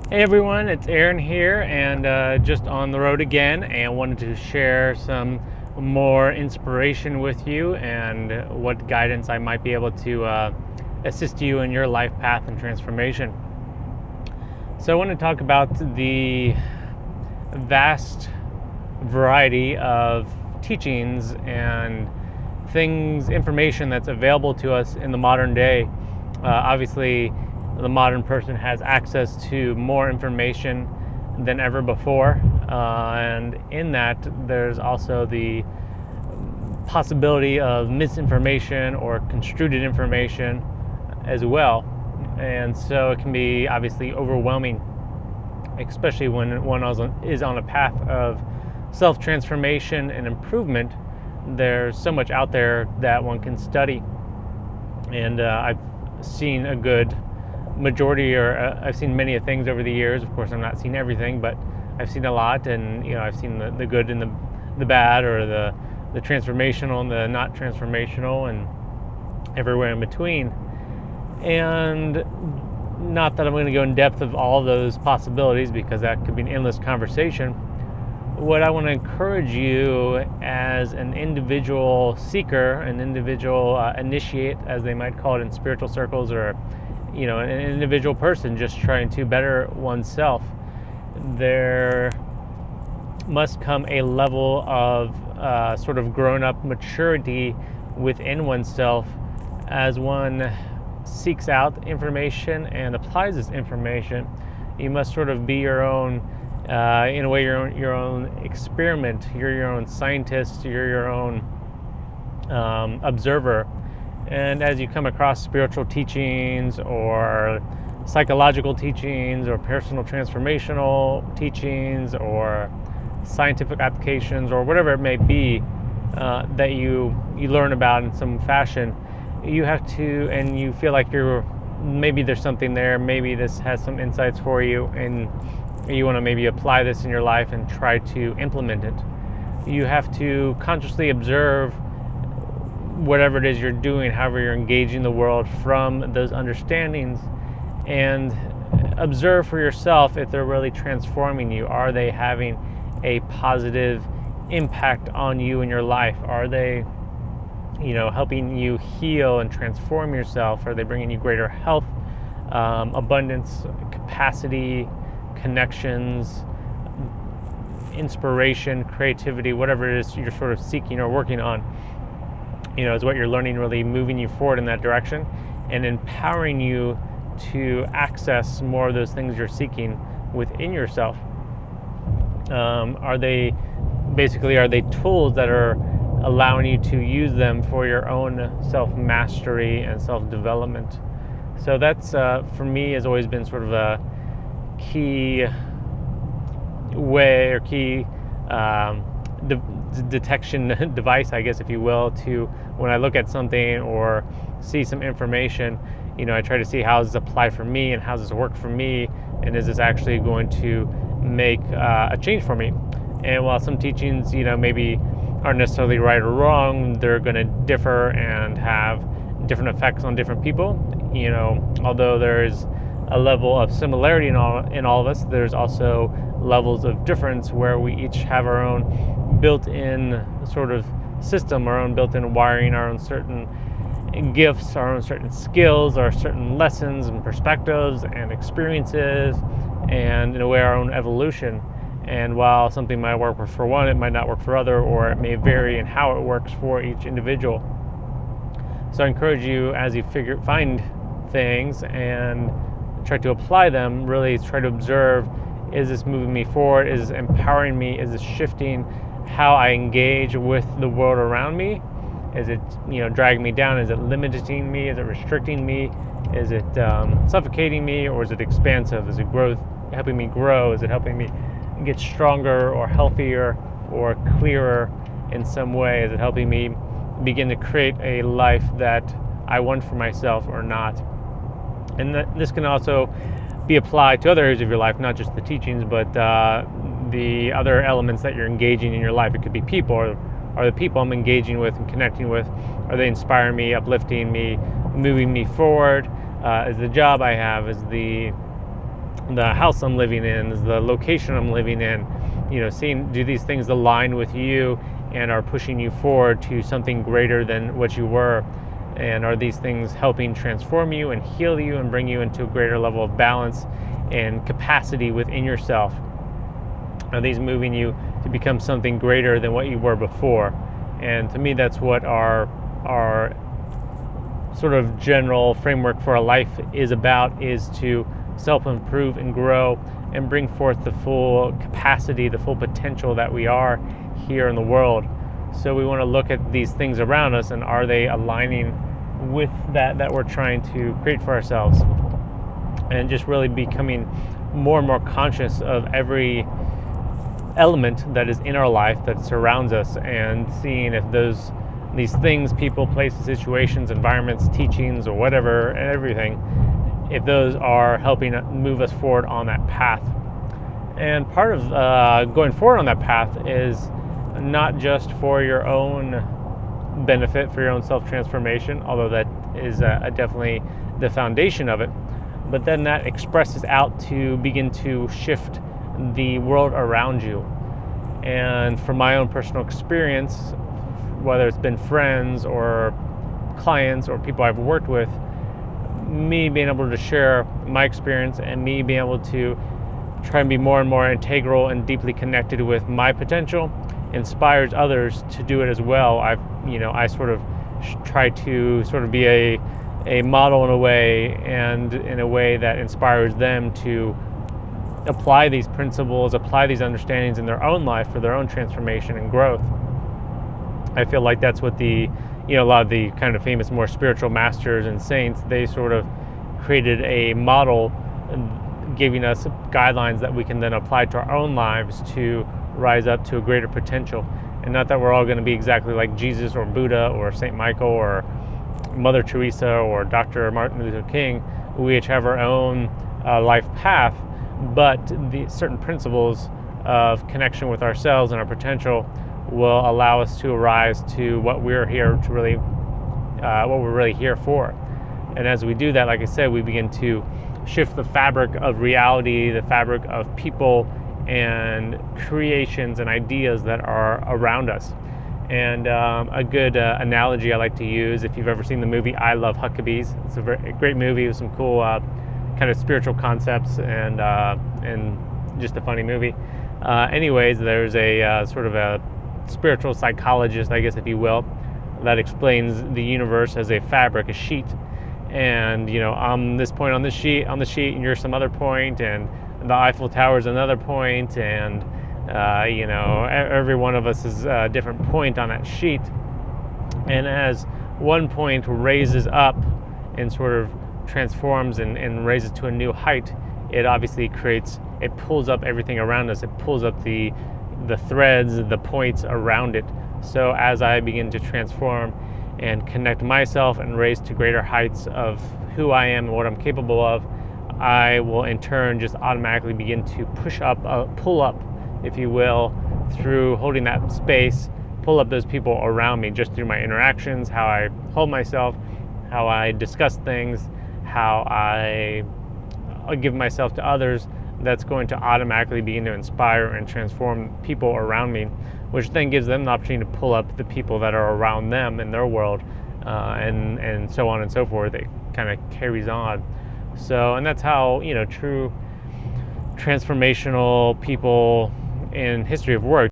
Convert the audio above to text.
Hey everyone, it's Aaron here, and just on the road again, and wanted to share some more inspiration with you and what guidance I might be able to assist you in your life path and transformation. So I want to talk about the vast variety of teachings and things, information that's available to us in the modern day. Obviously, the modern person has access to more information than ever before, and in that there's also the possibility of misinformation or construed information as well, and so it can be obviously overwhelming, especially when one is on a path of self-transformation and improvement. There's so much out there that one can study, and I've seen a good majority, or I've seen many things over the years. Of course, I'm not seeing everything, but I've seen a lot, and I've seen the good and the bad, or the transformational and the not transformational, and everywhere in between. And not that I'm going to go in depth of all those possibilities, because that could be an endless conversation. What I want to encourage you as an individual seeker, an individual initiate, as they might call it in spiritual circles, or an individual person just trying to better oneself, there must come a level of sort of grown-up maturity within oneself as one seeks out information and applies this information. You must sort of be your own, in a way, your own experiment. You're your own scientist. You're your own observer. And as you come across spiritual teachings or psychological teachings or personal transformational teachings or scientific applications or whatever it may be that you learn about in some fashion, you have to, and you feel like maybe there's something there, maybe this has some insights for you, and you want to maybe apply this in your life and try to implement it. You have to consciously observe whatever it is you're doing, however you're engaging the world, from those understandings, and observe for yourself if they're really transforming you. Are they having a positive impact on you in your life? Are they helping you heal and transform yourself? Are they bringing you greater health, abundance, capacity, connections, inspiration, creativity, whatever it is you're sort of seeking or working on? Is what you're learning really moving you forward in that direction and empowering you to access more of those things you're seeking within yourself? Are they tools that are allowing you to use them for your own self-mastery and self-development? So that's, for me, has always been sort of a key way, or key detection device, I guess, if you will, to when I look at something or see some information, I try to see how does this apply for me, and how does this work for me, and is this actually going to make a change for me? And while some teachings, maybe aren't necessarily right or wrong, they're going to differ and have different effects on different people. Although there's a level of similarity in all of us, there's also levels of difference where we each have our own built-in sort of system, our own built-in wiring, our own certain gifts, our own certain skills, our certain lessons and perspectives and experiences, and in a way our own evolution. And while something might work for one, it might not work for other, or it may vary in how it works for each individual. So I encourage you, as you find things and try to apply them, really try to observe, is this moving me forward? Is this empowering me? Is this shifting how I engage with the world around me? Is it dragging me down? Is it limiting me? Is it restricting me? Is it suffocating me? Or is it expansive? Is it helping me grow? Is it helping me get stronger or healthier or clearer in some way? Is it helping me begin to create a life that I want for myself or not? And this can also be applied to other areas of your life, not just the teachings, but the other elements that you're engaging in your life. It could be people, or the people I'm engaging with and connecting with, are they inspiring me, uplifting me, moving me forward? Is the job I have, is the the house I'm living in, the location I'm living in, seeing, do these things align with you and are pushing you forward to something greater than what you were? And are these things helping transform you and heal you and bring you into a greater level of balance and capacity within yourself? Are these moving you to become something greater than what you were before? And to me, that's what our sort of general framework for a life is about, is to self-improve and grow and bring forth the full capacity, the full potential that we are here in the world. So we want to look at these things around us, and are they aligning with that we're trying to create for ourselves? And just really becoming more and more conscious of every element that is in our life that surrounds us, and seeing if these things, people, places, situations, environments, teachings, or whatever, and everything, if those are helping move us forward on that path. And part of going forward on that path is not just for your own benefit, for your own self-transformation, although that is definitely the foundation of it, but then that expresses out to begin to shift the world around you. And from my own personal experience, whether it's been friends or clients or people I've worked with, me being able to share my experience and me being able to try and be more and more integral and deeply connected with my potential inspires others to do it as well. I sort of try to sort of be a model in a way, and in a way that inspires them to apply these principles, apply these understandings in their own life for their own transformation and growth. I feel like that's what a lot of the kind of famous, more spiritual masters and saints, they sort of created a model, giving us guidelines that we can then apply to our own lives to rise up to a greater potential. And not that we're all going to be exactly like Jesus or Buddha or Saint Michael or Mother Teresa or Dr. Martin Luther King. We each have our own life path, but the certain principles of connection with ourselves and our potential will allow us to arise to what we're here to really, what we're really here for. And as we do that, like I said, we begin to shift the fabric of reality, the fabric of people and creations and ideas that are around us. And a good analogy I like to use, if you've ever seen the movie I Love Huckabees, it's a great movie with some cool kind of spiritual concepts and just a funny movie. Anyways, there's a sort of a spiritual psychologist, I guess, if you will, that explains the universe as a fabric, a sheet. And I'm this point on the sheet, and you're some other point, and the Eiffel Tower is another point, and every one of us is a different point on that sheet. And as one point raises up and sort of transforms and raises to a new height, it obviously it pulls up everything around us. It pulls up the threads, the points around it. So as I begin to transform and connect myself and raise to greater heights of who I am and what I'm capable of, I will in turn just automatically begin to pull up, if you will, through holding that space, pull up those people around me just through my interactions, how I hold myself, how I discuss things, how I give myself to others. That's going to automatically begin to inspire and transform people around me, which then gives them the opportunity to pull up the people that are around them in their world, and so on and so forth. It kind of carries on. So, and that's how, true transformational people in history have worked.